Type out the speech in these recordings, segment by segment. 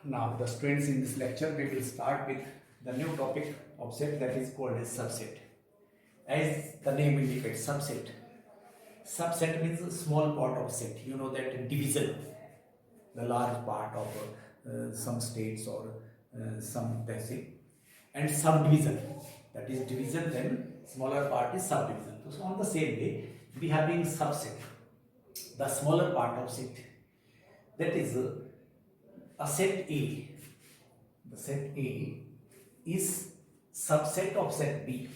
Now, the students, in this lecture, we will start with the new topic of set that is called as subset. As the name indicates, subset. Subset means a small part of set. You know that division, the large part of some states or some basic, and subdivision. That is division, then smaller part is subdivision. So on the same way, we have been subset, the smaller part of set. That is a set A. The set A is subset of set B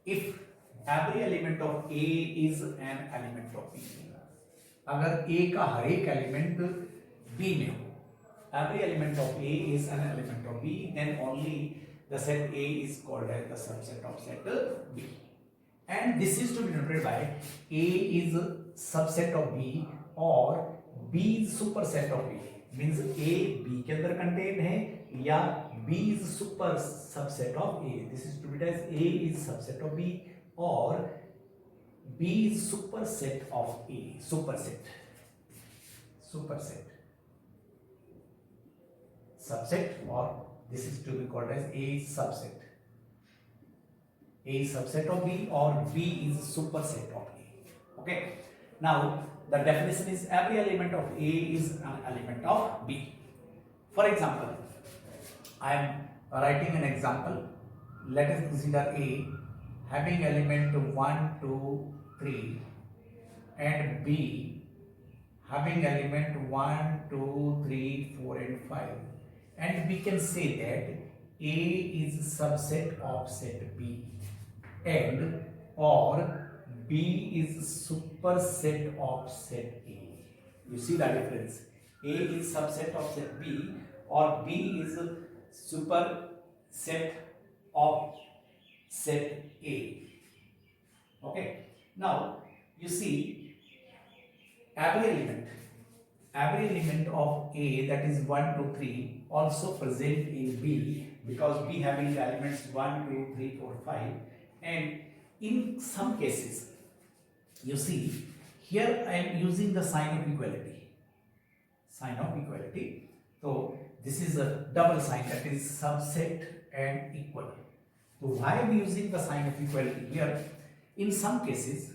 if every element of A is an element of B. अगर A का हर एक element B में हो, every element of A is an element of B, then only the set A is called as the subset of set B. And this is to be denoted by A is subset of B or B is superset of A. Means A B के अंदर contained है या B is super subset of A. This is to be as A is subset of B or B is superset of A. Superset. Subset, or this is to be called as A is subset. A is subset of B or B is superset of A. Okay. Now the definition is every element of A is an element of B. For example, I am writing an example. Let us consider A having element 1, 2, 3 and B having element 1, 2, 3, 4 and 5. And we can say that A is subset of set B and or B is superset of set A. You see the difference. A is subset of set B or B is superset of set A. Okay. Now you see every element of A, that is 1, 2, 3, also present in B because B having the elements 1, 2, 3, 4, 5. And in some cases, you see, here I am using the sign of equality. So this is a double sign, that is subset and equal. So why are we using the sign of equality here? In some cases,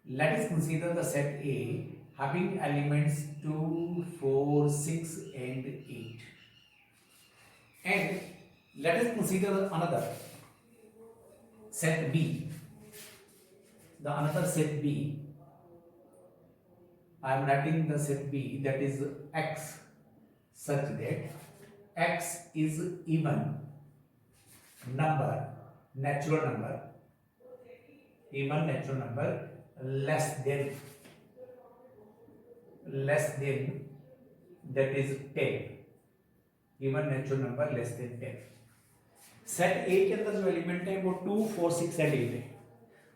let us consider the set A having elements 2, 4, 6 and 8. And let us consider another set B. The another set B, I am writing the set B, that is X, such that X is even number, natural number less than that is 10, even natural number less than 10. Set ए के अंदर जो element है वो 2, 4, 6 and 8 है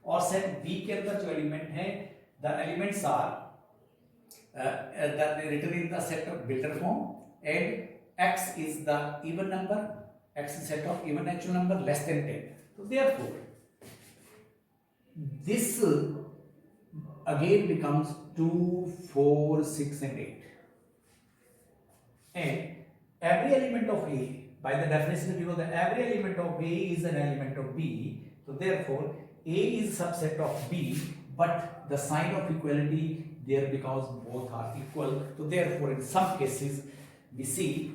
और set B के अंदर जो एलिमेंट है the elements are written in the set of builder form and x is the even number, x is set of even natural number less than 10. So therefore this again becomes 2, 4, 6 and 8. And every element of A, by the definition we know that every element of A is an element of B. So therefore A is subset of B, but the sign of equality there because both are equal. So therefore in some cases we see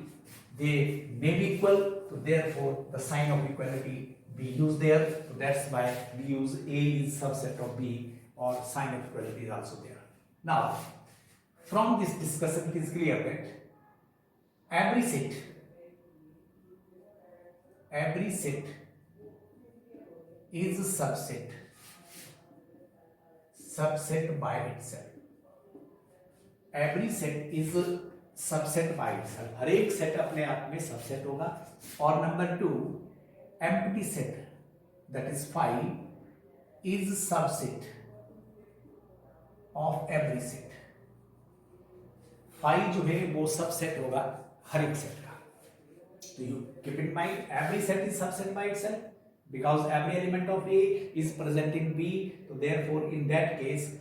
they may be equal. So therefore the sign of equality we use there. So that's why we use A is subset of B or sign of equality is also there. Now from this discussion it is clear that every set is a subset by itself. Every set is a subset by itself. हर एक set अपने आप में subset होगा. और number 2, empty set, that is 5, is subset of every set. 5 जो है वो subset होगा हर एक सेट का. So you keep in mind every set is subset by itself because every element of A is present in B. So therefore in that case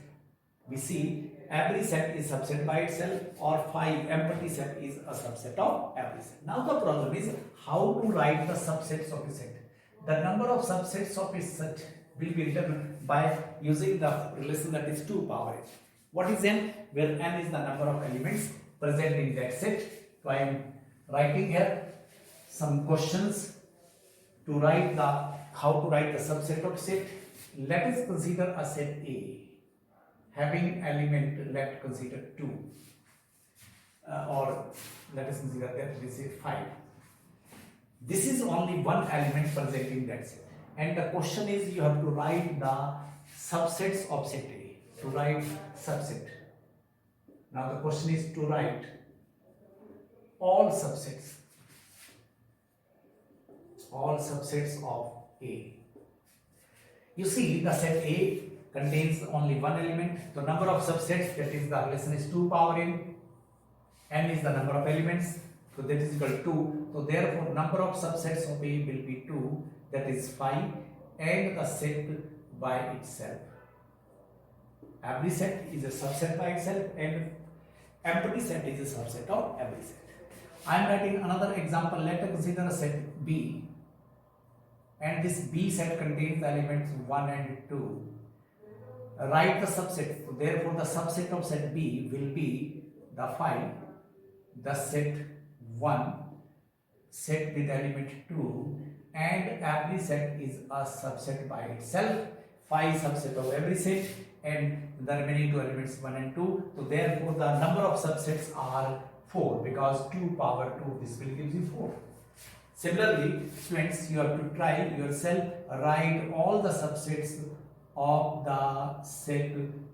we see every set is subset by itself, or phi empty set is a subset of every set. Now the problem is how to write the subsets of a set. The number of subsets of a set will be written by using the relation that is 2 power n. What is n? Where n is the number of elements present in that set. So I am writing here some questions to write the how to write the subset of set. Let us consider a set A having element, let's consider 2, or let us consider that we say 5. This is only one element present in that set, and the question is you have to write the subsets of set A, to write subset. Now the question is to write all subsets of A. You see the set A contains only one element. The number of subsets, that is the relation is 2 power n. N is the number of elements, so that is equal to 2. So therefore number of subsets of A will be 2, that is 5, and the set by itself. Every set is a subset by itself, and empty set is a subset of every set. I am writing another example. Let us consider a set B, and this B set contains the elements 1 and 2. Write the subset. Therefore the subset of set B will be the 5, the set 1, set with element 2, and every set is a subset by itself. 5 subset of every set, and the remaining 2 elements 1 and 2. So therefore the number of subsets are 4, because 2 power 2, this will give you 4. Similarly, students, you have to try yourself, write all the subsets of the set.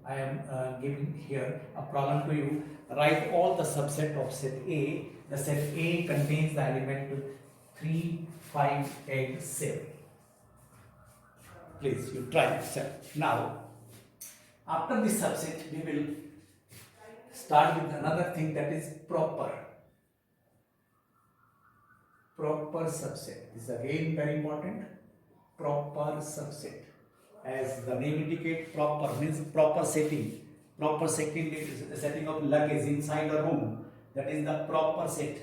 I am giving here a problem to you. Write all the subset of set A. The set A contains the element 3, 5 and 7. Please, you try yourself. Now, after this subset, we will start with another thing, that is proper subset. This is again very important. Proper subset, as the name indicates, proper means proper setting. Proper setting is the setting of luggage inside a room. That is the proper set.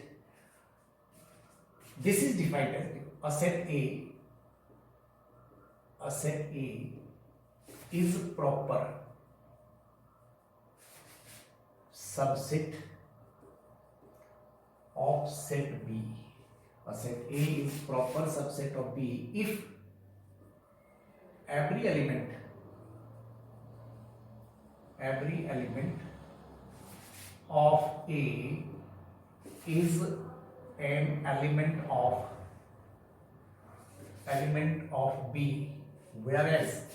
This is defined as a set A. A set A is proper subset of set B. A set A is proper subset of B if every element of A is an element of B, whereas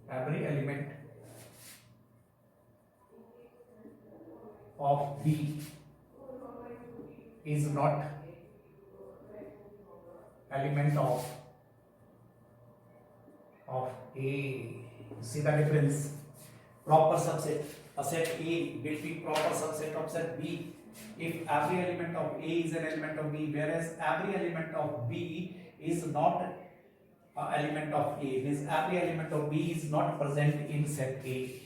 every element of B is not element of A. See the difference? Proper subset. A set A will be proper subset of set B if every element of A is an element of B, whereas every element of B is not an element of A. Means every element of B is not present in set A.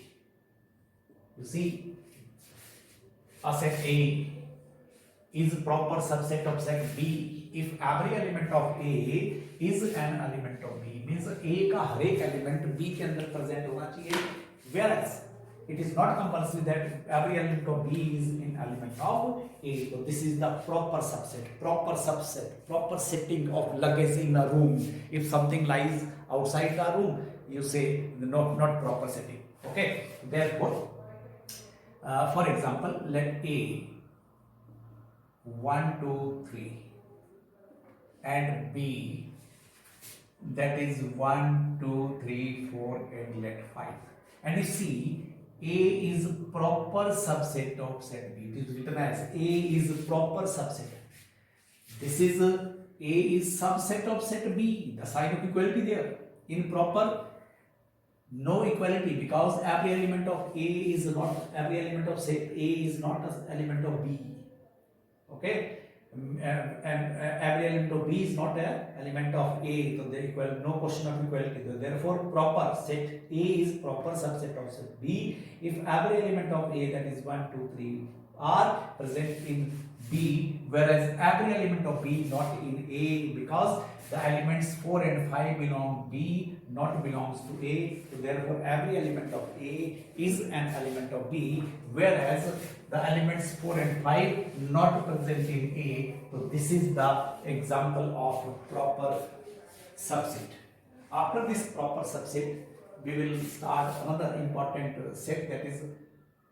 You see, a set A is proper subset of set B if every element of A is an element of B. Means A का हर एक element B के अंदर present होना चाहिए, whereas it is not compulsory that every element of B is an element of A. So this is the proper subset, proper setting of luggage in a room. If something lies outside the room, you say not proper setting. Okay. Therefore, for example, let A 1, 2, 3 and B, that is 1, 2, 3, 4 and let 5. And you see, A is proper subset of set B. It is written as A is proper subset. This is A is subset of set B. The sign of equality there. In proper, no equality, because every element of A is not, every element of set A is not an element of B. Okay, and every element of B is not an element of A, so they equal, no question of equality. Therefore, proper set A is proper subset of set B if every element of A, that is 1, 2, 3, are present in B, whereas every element of B not in A, because the elements 4 and 5 belong B, not belongs to A. So therefore, every element of A is an element of B, whereas the elements 4 and 5 not present in A. So this is the example of proper subset. After this proper subset, we will start another important set, that is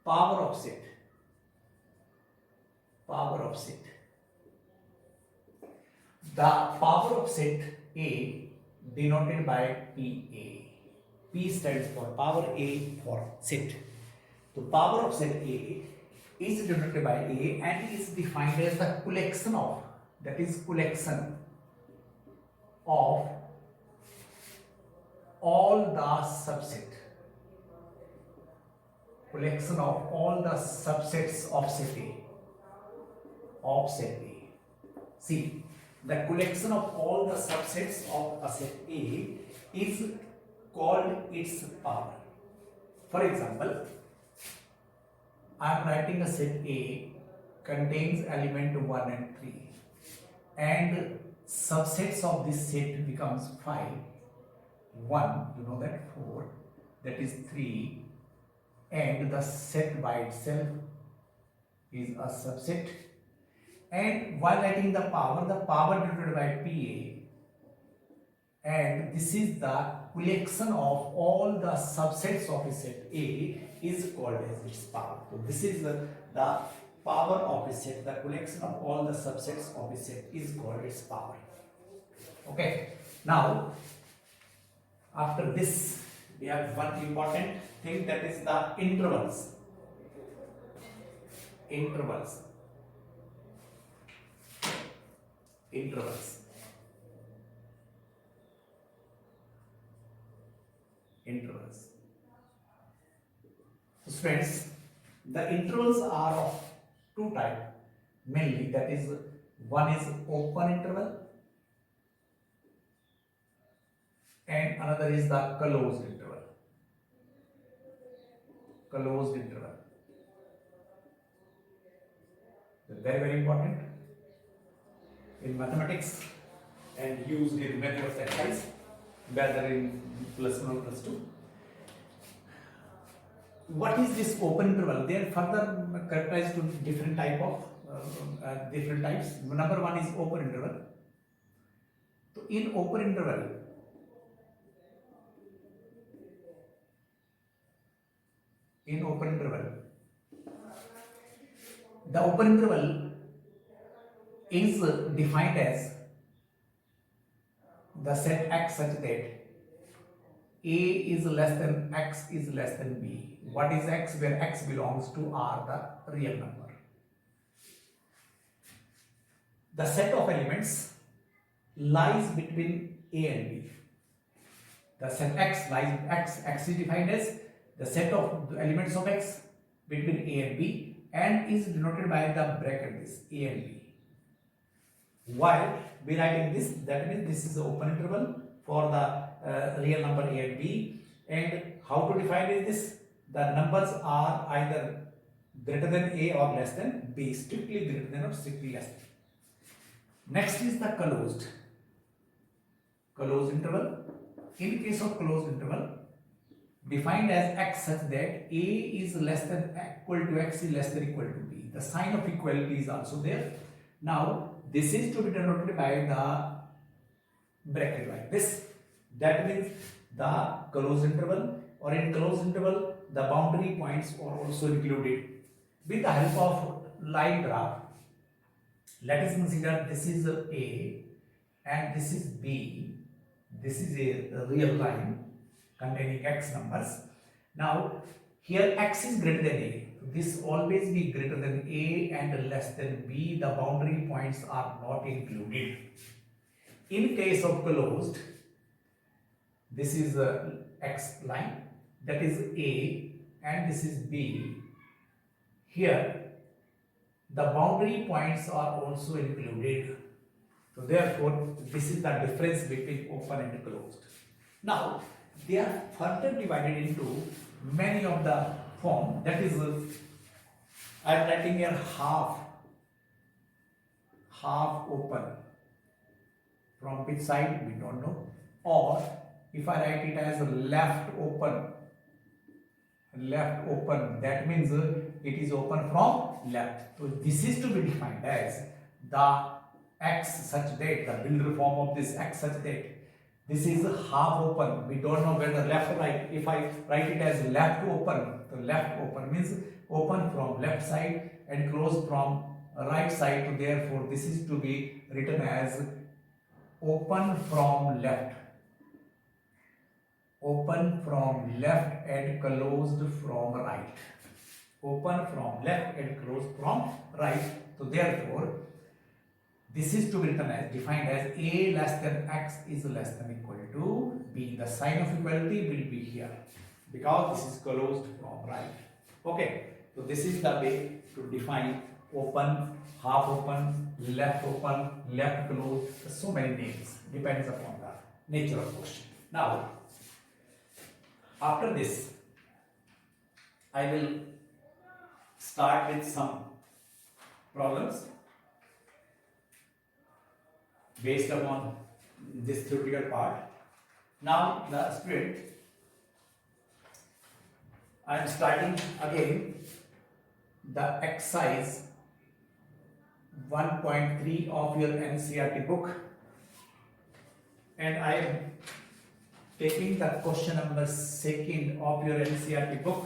power of set. Power of set. The power of set A denoted by PA. P stands for power, A for set. The power of set A is denoted by A and is defined as the collection of, that is collection of all the subset. Collection of all the subsets of set A. Of set A. See, the collection of all the subsets of a set A is called its power. For example, I am writing a set A contains element 1 and 3, and subsets of this set becomes 5, 1, you know that, 4, that is 3, and the set by itself is a subset. And while writing the power denoted by PA, and this is the collection of all the subsets of a set A is called as its power. So this is the power of a set, the collection of all the subsets of a set is called its power. Okay, now after this we have one important thing, that is the intervals. Intervals. So friends, the intervals are of two types mainly, that is, one is open interval and another is the closed interval. Closed interval. Very, very important in mathematics and used in many of the exercises, whether in +1 or +2. What is this open interval? They are further characterized to different different types. Number one is open interval. So in open interval, the open interval is defined as the set X such that A is less than X is less than B. What is X? Where X belongs to R, the real number. The set of elements lies between A and B. The set X lies, X is defined as the set of the elements of X between A and B, and is denoted by the bracket, this A and B. While we writing this, that means this is the open interval for the real number A and B. And how to define is this? The numbers are either greater than A or less than B, strictly greater than or strictly less than. Next is the closed interval. In case of closed interval, defined as X such that A is less than equal to X is less than equal to B. The sign of equality is also there. Now this is to be denoted by the bracket like this. That means the closed interval, or in closed interval the boundary points are also included. With the help of line graph, let us consider this is A and this is B. This is a real line containing X numbers. Now here X is greater than A. This always be greater than A and less than B. The boundary points are not included. In case of closed, this is a X line, that is A, and this is B. Here the boundary points are also included. So therefore, this is the difference between open and closed. Now, they are further divided into many of the form. That is, I am writing here half open. From which side we don't know. Or if I write it as left open, that means it is open from left. So this is to be defined as the x such that, the builder form of this x such that this is half open. We don't know whether left or right. If I write it as left open, so left open means open from left side and closed from right side. So therefore, this is to be written as open from left. Open from left and closed from right. Open from left and closed from right. So therefore, this is to be written as defined as a less than x is less than equal to b. The sign of equality will be here because this is closed from right. Okay. So this is the way to define open, half open, left closed. So many names depends upon the nature of question. Now, after this, I will start with some problems based upon this theoretical part. Now, the student, I am starting again the exercise 1.3 of your NCERT book, and I am taking the question number 2 of your NCERT book.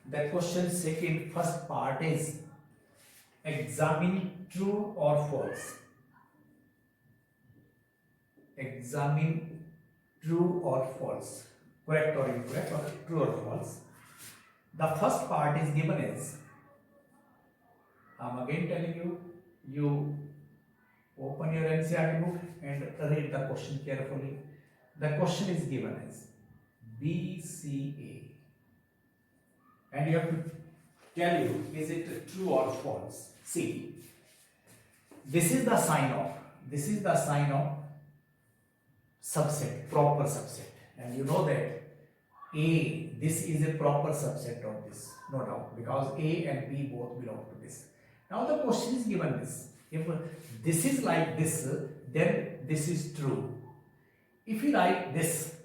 The question 2, first part is examine true or false. Examine true or false, correct or incorrect, or true or false. The first part is given as, I am again telling you, you open your NCERT book and read the question carefully. The question is given as BCA, and you have to tell you, is it true or false? See, this is the sign of subset, proper subset, and you know that A, this is a proper subset of this, no doubt, because A and B both belong to this. Now the question is given this, if this is like this, then this is true. If you write this,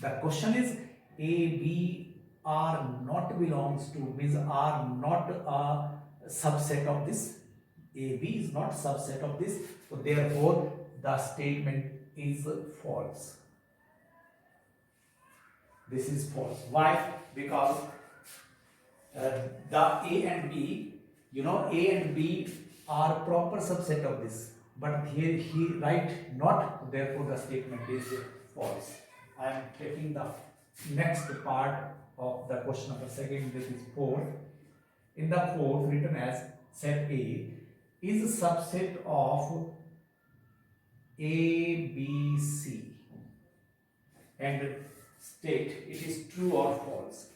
the question is A, B are not belongs to, means are not a subset of this. A, B is not subset of this, so therefore the statement is false. This is false. Why? Because the A and B, you know, A and B are proper subset of this, but here he write not, therefore the statement is false. I am taking the next part of the question number 2, this is 4. In the 4th, written as set A is a subset of A, B, C, and state it is true or false.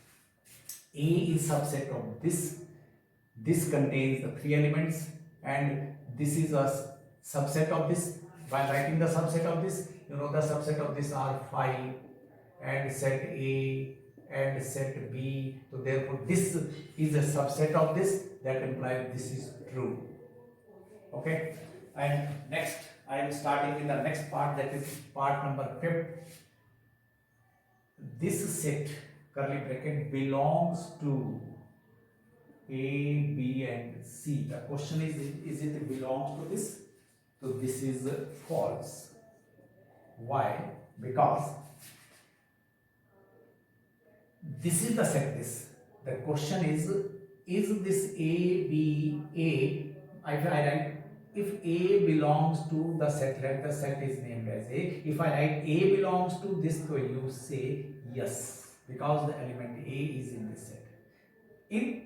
A is subset of this. This contains the 3 elements, and this is a subset of this. By writing the subset of this, you know the subset of this are 5 and set A and set B. So therefore this is a subset of this, that implies this is true. Okay, and next I am starting with the next part, that is part number 5. This set, curly bracket, belongs to A, B and C. The question is it belongs to this? So this is false. Why? Because this is the set this. The question is this A, B, A? If I write, if A belongs to the set, let the set is named as A. If I write A belongs to this, so you say yes, because the element A is in this set. In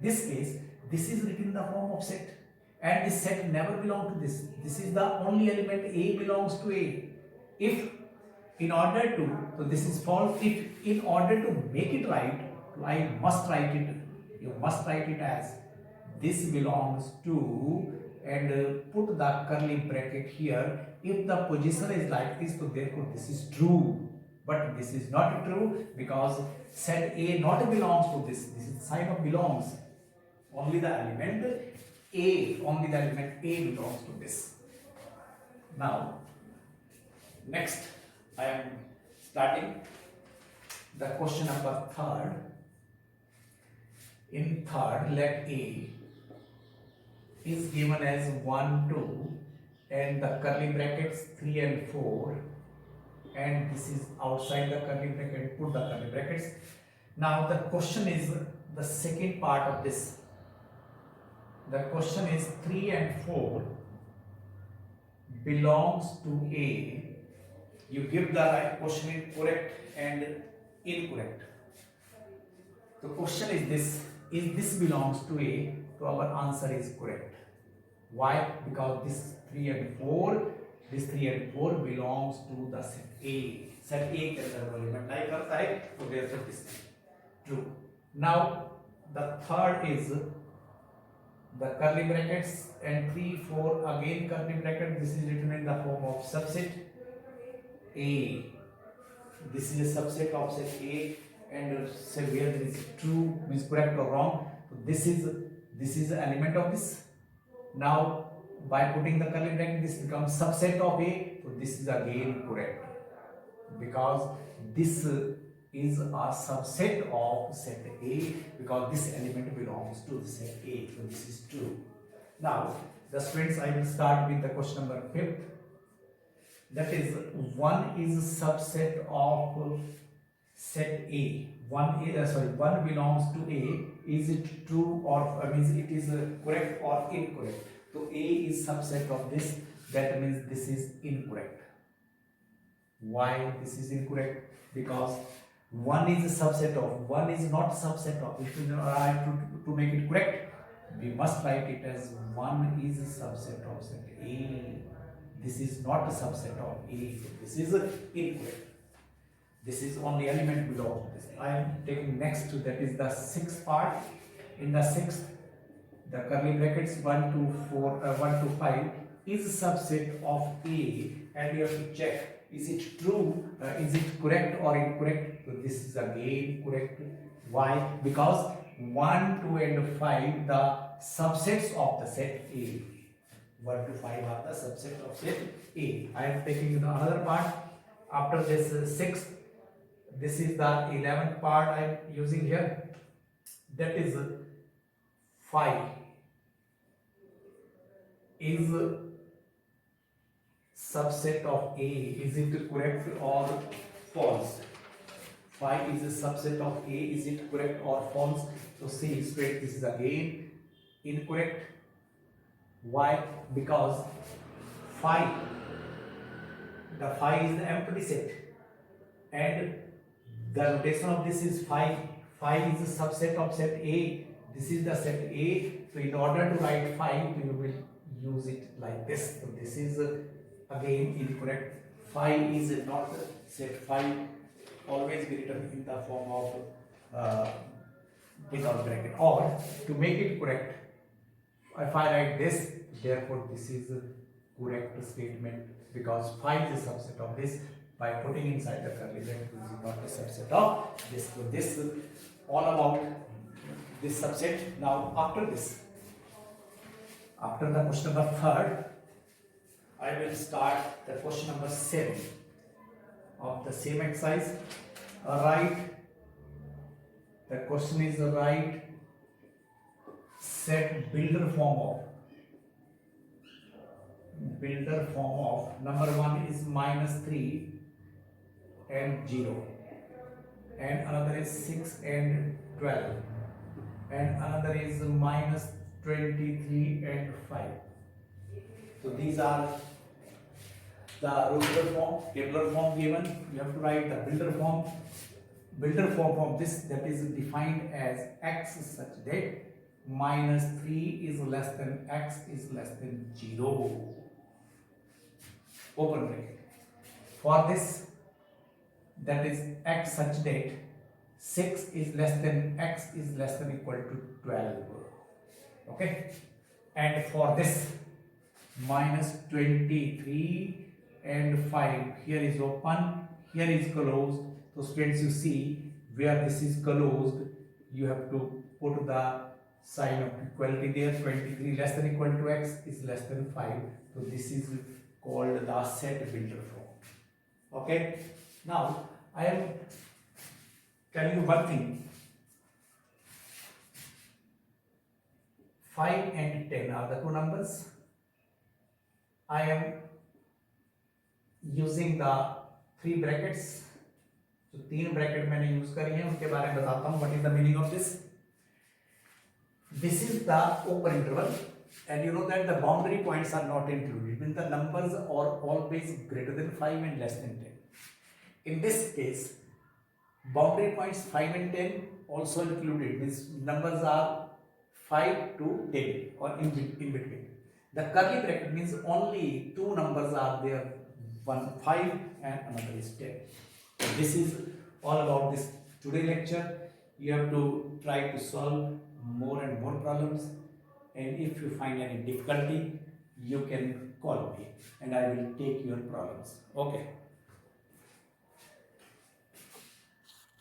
this case, this is written in the form of set, and this set never belongs to this. This is the only element A belongs to A. If in order to, so this is false. If in order to make it right, I must write it, you must write it as this belongs to, and put the curly bracket here. If the position is like this, so therefore this is true. But this is not true because set A not belongs to this. This is sign of belongs. Only the element A, only the element A belongs to this. Now, next I am starting the question number third. In third, let A is given as 1, 2 and the curly brackets 3 and 4, and this is outside the curly bracket, put the curly brackets. Now the question is the second part of this. The question is 3 and 4 belongs to A. You give the question is correct and incorrect. The question is this belongs to A? So our answer is correct. Why? Because this 3 and 4 belongs to the set A. Set A के अंदर element लाई करता है, तो therefore this is true. Now the third is the curly brackets and 3, 4 again curly bracket. This is written in the form of subset A. This is a subset of set A, and say where there is true means correct or wrong. So this is the element of this. Now by putting the curly bracket, this becomes subset of A. So this is again correct because this is a subset of set A, because this element belongs to the set A. So this is true. Now the students, I will start with the question number 5th. That is 1 is a subset of set A. 1 belongs to A. Is it true or means it is correct or incorrect? So A is subset of this. That means this is incorrect. Why this is incorrect? Because 1 is a subset of, 1 is not subset of. If you write to make it correct, we must write it as 1 is a subset of set A. This is not a subset of A. This is incorrect. This is only element belongs to this. I am taking next to, that is the 6th part. In the 6th, the curly brackets 1 to 5 is a subset of A, and you have to check, is it true, is it correct or incorrect? So this is again correct. Why? Because 1, 2 and 5 the subsets of the set A. 1 to 5 are the subset of set A. I am taking the another part. After this 6th, this is the 11th part I am using here. That is 5 is subset of A. Is it correct or false? 5 is a subset of A. Is it correct or false? So see straight, this is again incorrect. Why? Because 5, the 5 is the empty set, and the notation of this is 5. 5 is a subset of set A. This is the set A. So in order to write 5, you will use it like this. So this is again incorrect. 5 is not set 5. Always be written in the form of without bracket. Or to make it correct, if I write this, therefore this is a correct statement, because 5 is a subset of this. By putting inside the curly bracket, this is not a subset of this. So this is all about this subset. Now after this, after the question number 3rd, I will start the question number 7 of the same exercise. Write, the question is write set builder form of number 1 is -3 and 0, and another is 6 and 12, and another is -23 and 5. So these are the regular form, tabular form given. You have to write the builder form. Builder form of this, that is defined as x such that -3 is less than x is less than 0. Open bracket. For this, that is x such that 6 is less than x is less than equal to 12. Okay, and for this minus 23 and 5, here is open, here is closed. So students, you see where this is closed, you have to put the sign of equality there. 23 less than equal to x is less than 5. So this is called the set builder form. Okay, now I am telling you one thing. 5 and 10 are the two numbers. I am using the 3 brackets. जो 3 bracket मैंने use करी है उनके बारे में बताता हूं. What is the meaning of this? This is the open interval, and you know that the boundary points are not included. Means the numbers are always greater than 5 and less than 10. In this case, boundary points 5 and 10 also included. Means numbers are 5 to 10 or in between. The curly bracket means only 2 numbers are there. One 5 and another is 10. This is all about this today lecture. You have to try to solve more and more problems, and if you find any difficulty, you can call me and I will take your problems. Okay.